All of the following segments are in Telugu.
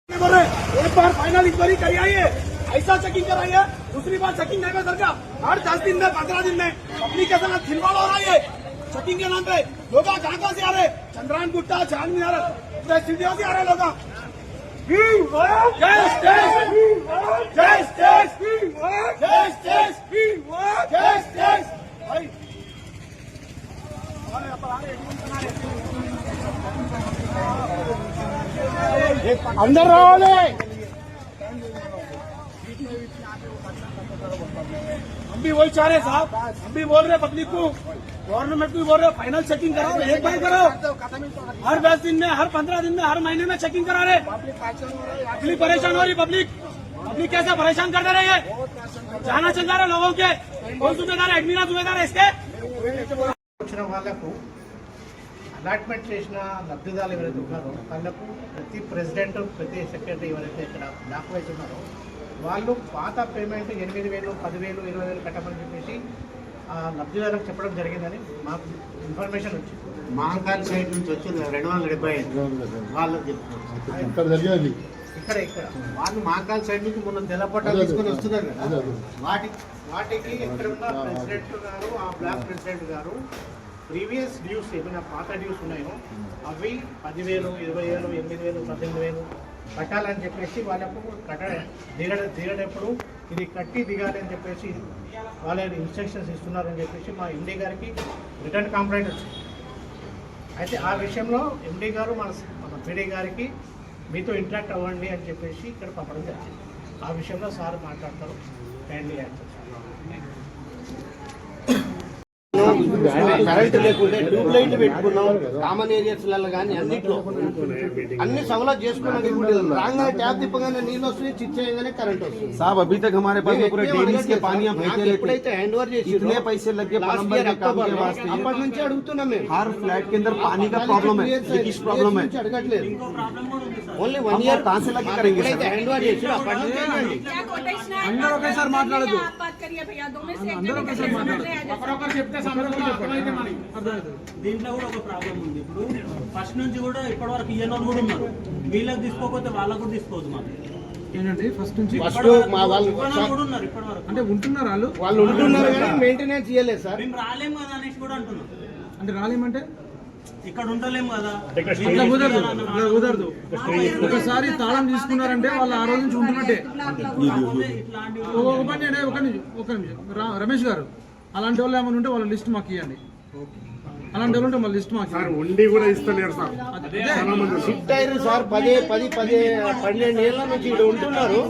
एक बार फाइनल इंक्वायरी करी आई है, ऐसा चेकिंग कराई है, दूसरी बार चेकिंग नहीं कर सरकार। हर 10 दिन में 15 दिन में पब्लिक के साथ खिलवाड़ हो रहा है चेकिंग के नाम पे। लोग कहाँ से आ रहे, चंद्रायन गुट्टा चांद मीनार सीढ़ियों से आ रहे लोग। अंदर रावाले हम भी वही चाह रहे साहब, हम भी बोल रहे पब्लिक को, गवर्नमेंट को भी बोल रहे फाइनल चेकिंग कराओ, एक बार करो। हर 10 दिन में, हर 15 दिन में, हर महीने में चेकिंग करा रहे। पब्लिक परेशान हो रही, पब्लिक कैसे परेशान करते रहे, जाना चल रहा है लोगों के। कौन जिम्मेदार है, एडमिन जिम्मेदार है इसके। అలాట్మెంట్ చేసిన లబ్ధిదారులు ఎవరైతే ఉన్నారో వాళ్ళకు ప్రతి ప్రెసిడెంట్ ప్రతి సెక్రటరీ ఎవరైతే ఇక్కడ డాక్యుమెంట్స్ ఉన్నారో వాళ్ళు పాత పేమెంట్ 8,000, 10,000, 20,000 కట్టమని చెప్పేసి లబ్ధిదారులకు చెప్పడం జరిగిందని మాకు ఇన్ఫర్మేషన్ వచ్చింది. మహంకాళి సైడ్ నుంచి వచ్చింది 275 వాళ్ళు ఇక్కడ వాళ్ళు మహంకాళి సైడ్ నుంచి మొన్న తెల్లపట్టాలు తీసుకొని వస్తున్నారు కదా, వాటికి ఇక్కడ ఉన్న ప్రెసిడెంట్ గారు, ఆ బ్లాక్ ప్రెసిడెంట్ గారు ప్రీవియస్ డ్యూస్ ఏమైనా పాత డ్యూస్ ఉన్నాయో అవి 10,000, 20,000, 8,000, 18,000 కట్టాలని చెప్పేసి వాళ్ళకు దిగడప్పుడు ఇది కట్టి దిగాలి అని చెప్పేసి వాళ్ళ ఇన్స్ట్రక్షన్స్ ఇస్తున్నారని చెప్పేసి మా ఎండీ గారికి రిటర్న్ కంప్లైంట్ వచ్చింది. అయితే ఆ విషయంలో ఎండీ గారు మన పీడీ గారికి మీతో ఇంటరాక్ట్ అవ్వండి అని చెప్పేసి ఇక్కడ పంపడం జరిగింది. ఆ విషయంలో సార్ మాట్లాడతారు, కైండ్లీ యాక్ట్. కరెంట్ లేకుంటే ట్యూబ్ లైట్ పెట్టుకున్నాం, కామన్ ఏరియాస్లలో కానీ అన్నిట్లో అన్ని సవలత్ చేసుకున్నాం. రాగానే ట్యాప్ తిప్పగానే నీళ్ళు వస్తుంది, చిచ్చేయగానే కరెంట్ వస్తుంది. साहब अभी तक हमारे पास में पूरे डेलीज के पानी हम भेजते ఎప్పుడైతే హ్యాండ్ ఓవర్ చేసి इतने पैसे लगे प्लम्बर के काम के वास्ते, అప్పటి నుంచి అడుగుతున్నాం మేము. हर फ्लैट के अंदर पानी का प्रॉब्लम है, लीकेज प्रॉब्लम है। అడగట్లేదు, ఓన్లీ 1 ఇయర్ कहाँ से लगे करेंगे ఎప్పుడైతే హ్యాండ్ ఓవర్ చేసి అప్పటి నుంచి చేయండి. అందరూ ఒకేసారి మాట్లాడదు, దీంట్లో కూడా ఒక ప్రాబ్లం ఉంది. ఇప్పుడు ఫస్ట్ నుంచి కూడా ఇప్పటి వరకు ఇయ్యనోళ్ళు కూడా ఉన్నారు. వీళ్ళకి తీసుకోకపోతే వాళ్ళకు కూడా తీసుకోవద్దు. మాకు ఏంటంటే ఫస్ట్ నుంచి మా వాళ్ళు కూడా ఉన్నారు ఇప్పటి వరకు. అంటే ఉంటున్నారు వాళ్ళు ఉంటున్నారు కానీ మెయింటెనెన్స్ చేయలేదు సార్. మేము రాలేము కదా అనేసి కూడా అంటున్నాం. అంటే రాలేమంటే ఇక్కడ ఉండలేము కదా, ఇట్లా కుదరదు. ఒకసారి తాళం తీసుకున్నారంటే వాళ్ళు ఆ రోజు నుంచి ఉంటున్నట్టే. ఒక నిమిషం రమేష్ గారు, అలాంటి వాళ్ళు ఏమైనా ఉంటే వాళ్ళ లిస్ట్ మాకు ఇవ్వండి. అలాంటి వాళ్ళు ఉంటే వాళ్ళ లిస్ట్ మాకు ఉండి కూడా ఇస్తలేరు సార్. షిఫ్ట్ అయ్యారు సార్. 12 ఏళ్ళ నుంచి ఇక్కడ ఉంటున్నారు.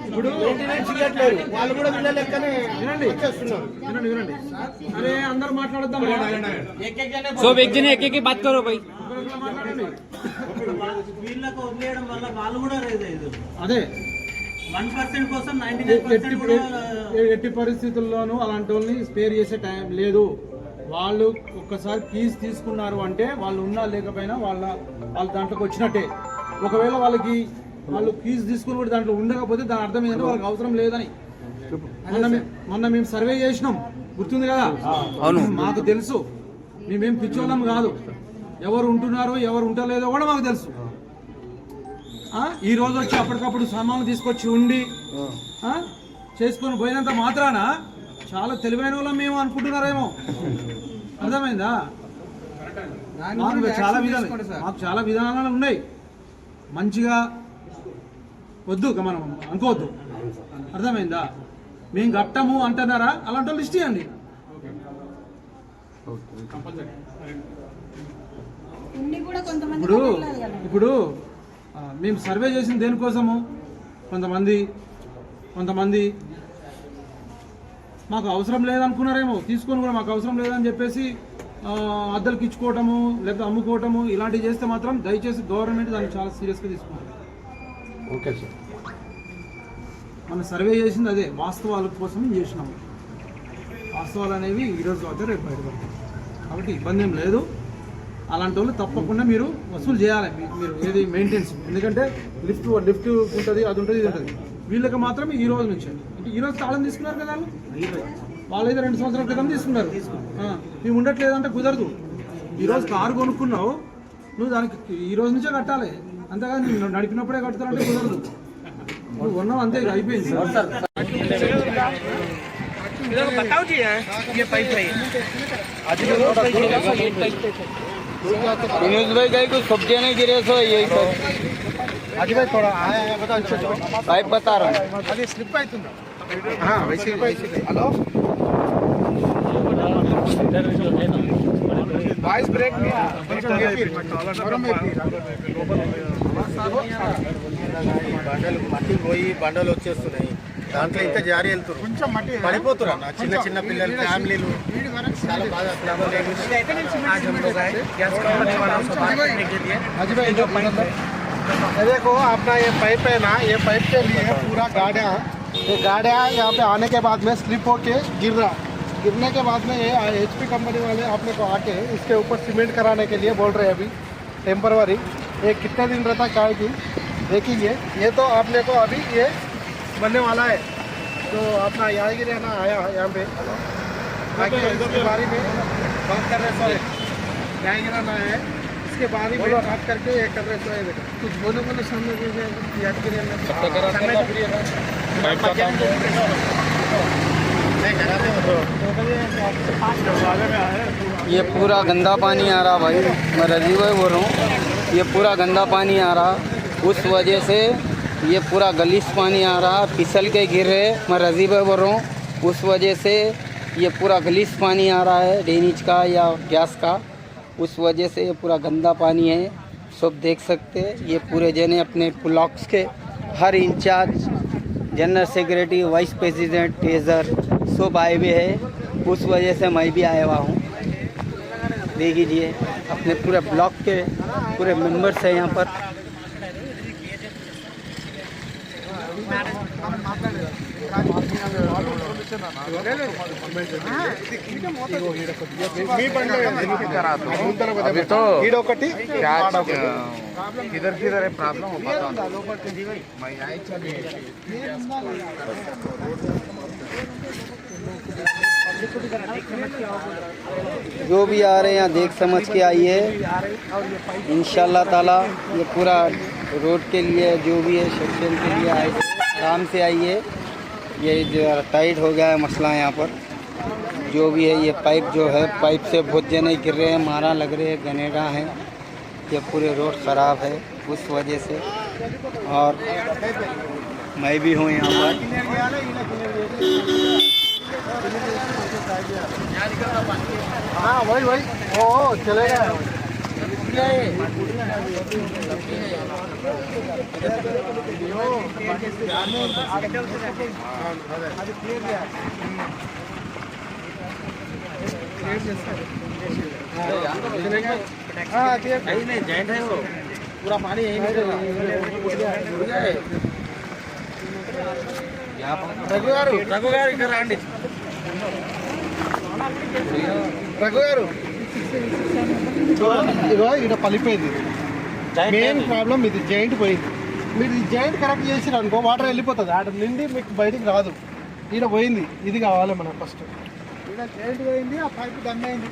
ఇప్పుడు మెయింటెనెన్స్ చేయట్లేదు. వాళ్ళు కూడా వీళ్ళ లెక్కనే వచ్చేస్తున్నారు. వినండి. అరే అందరూ మాట్లాడద్దాం. మాట్లాడండి. వీళ్ళకు వదిలేయడం వల్ల వాళ్ళు కూడా రేజ్ అయ్యారు. అదే 1% కోసం 99% ఎట్టి పరిస్థితుల్లోనూ అలాంటి వాళ్ళని స్పేర్ చేసే టైం లేదు. వాళ్ళు ఒక్కసారి కీస్ తీసుకున్నారు అంటే వాళ్ళు ఉన్నా లేకపోయినా వాళ్ళ దాంట్లోకి వచ్చినట్టే. ఒకవేళ వాళ్ళు కీస్ తీసుకుని కూడా దాంట్లో ఉండకపోతే దాని అర్థం ఏంటంటే వాళ్ళకి అవసరం లేదని. మొన్న మేము సర్వే చేసినాం, గుర్తుంది కదా. మాకు తెలుసు, మేమేం పిచ్చోళ్ళం కాదు. ఎవరు ఉంటున్నారో ఎవరు ఉంటలేదో కూడా మాకు తెలుసు. ఈ రోజు వచ్చి అప్పటికప్పుడు సామాన్లు తీసుకొచ్చి ఉండి చేసుకొని పోయినంత మాత్రాన చాలా తెలివైన వాళ్ళం మేము అనుకుంటున్నారేమో. అర్థమైందా? మాకు చాలా విధానాలు ఉన్నాయి. మంచిగా వద్దు మనం అనుకోవద్దు. అర్థమైందా? మేము కట్టము అంటున్నారా, అలాంటి వాళ్ళు లిస్ట్ ఇవ్వండి. ఇప్పుడు మేము సర్వే చేసిన దేనికోసము, కొంతమంది మాకు అవసరం లేదనుకున్నారేమో, తీసుకొని కూడా మాకు అవసరం లేదని చెప్పేసి అద్దెలకు ఇచ్చుకోవటము లేకపోతే అమ్ముకోవటము ఇలాంటివి చేస్తే మాత్రం దయచేసి గవర్నమెంట్ దాన్ని చాలా సీరియస్గా తీసుకుంటారు. Okay sir. మనం సర్వే చేసింది అదే, వాస్తవాల కోసం చేసినాము. వాస్తవాలు అనేవి ఈరోజు అయితే రేపు బయటపడతాయి కాబట్టి ఇబ్బంది ఏం లేదు. అలాంటి వాళ్ళు తప్పకుండా మీరు వసూలు చేయాలి. మీరు ఏది మెయింటెనెన్స్, ఎందుకంటే లిఫ్ట్ ఉంటుంది, అది ఉంటుంది, ఇది ఉంటుంది. వీళ్ళకి మాత్రం ఈ రోజు నుంచి, అంటే ఈ రోజు తాళం తీసుకున్నారు కదా వాళ్ళు అయితే 2 సంవత్సరాల క్రితం తీసుకున్నారు. మేము ఉండట్లేదంటే కుదరదు. ఈరోజు కారు కొనుక్కున్నావు, నువ్వు దానికి ఈ రోజు నుంచే కట్టాలి. అంతేగాని నువ్వు నడిపినప్పుడే కడతానంటే కుదరదు. నువ్వు ఉన్నావు అంతే, ఇక అయిపోయింది సార్. विनोद भाई कहीं कुछ सब्जियां नहीं गिरे सो यही सब अजी भाई थोड़ा आया है बता पाइप बता रहा हूँ అది స్లిప్ అవుతుందా? హలో వాయిస్ బ్రేక్ బండలు మట్టి పోయి బండలు వచ్చేస్తున్నాయి. దాంట్లో ఇంకా జారీ వెళ్తున్నారు, కొంచెం మట్టి పడిపోతున్నారు అన్న. చిన్న చిన్న పిల్లలు, ఫ్యామిలీలు చాలా బాగా देखो अपना ये पाइप है ना, ये पाइप के लिए पूरा गाड़िया, ये गाड़िया यहाँ पे आने के बाद में स्लिप होके गिर रहा. गिरने के बाद में ये HP कंपनी वाले अपने को आके इसके ऊपर सीमेंट कराने के लिए बोल रहे हैं अभी टेम्परवरी. ये कितने दिन रहता क्या की देखेंगे. ये तो आपने को अभी ये बनने वाला है. तो अपना यहाँ गिरे ना आया यहाँ पे बाकी इसके बारे में बात कर रहे सर. यहाँ गिराना है, इसके बारे में बात करके ये कर रहे सर. कुछ बोलो सामने याद गिरे ये पूरा गंदा पानी आ रहा भाई, मैं राजीव भाई बोल रहा हूँ. ये पूरा गंदा पानी आ रहा, उस वजह से ये पूरा गलीस पानी आ रहा, फिसल के गिर रहे. मैं राजीव भाई बोल रहा हूँ, उस वजह से ये पूरा गलीस पानी आ रहा है ड्रेनेज का या गैस का. उस वजह से ये पूरा गंदा पानी है, सब देख सकते हैं. ये पूरे जने अपने ब्लॉक्स के हर in charge, general secretary, vice president, treasurer सब आए हुए हैं. उस वजह से मैं भी आया हुआ हूँ. देख लीजिए अपने पूरे ब्लॉक के पूरे मेंबर्स हैं यहाँ पर. अभी तो किधर किधर प्रॉब्लम हो पाता जो भी आ रहे हैं यहाँ देख समझ के आइए. इंशाल्लाह ताला ये पूरा रोड के लिए जो भी है सेक्शन के लिए आए, आराम से आइए. ये जो टाइट हो गया है मसला यहाँ पर. जो भी है ये पाइप जो है, पाइप से बहुत जने गिर रहे हैं, मारा लग रहे हैं, गनेगा हैं. ये पूरे रोड ख़राब है उस वजह से. और मैं भी हूँ यहाँ पर. हाँ वही वही ओ चलेगा. जॉइंट है वो, पूरा पानी यही निकल रहा है. రఘు గారు ఇక్కడ రండి. రఘు గారు ఇగో ఇక్కడ పలిపోయింది. మెయిన్ ప్రాబ్లం ఇది జాయింట్ పోయింది. మీరు ఈ జాయింట్ కరెక్ట్ చేసిరు అనుకో వాటర్ వెళ్ళిపోతుంది, ఆడ నిండి మీకు బయటికి రాదు. ఈడ పోయింది, ఇది కావాలి మనకు ఫస్ట్. ఈడ జాయింట్ పోయింది, ఆ పైప్ డమ్ అయింది.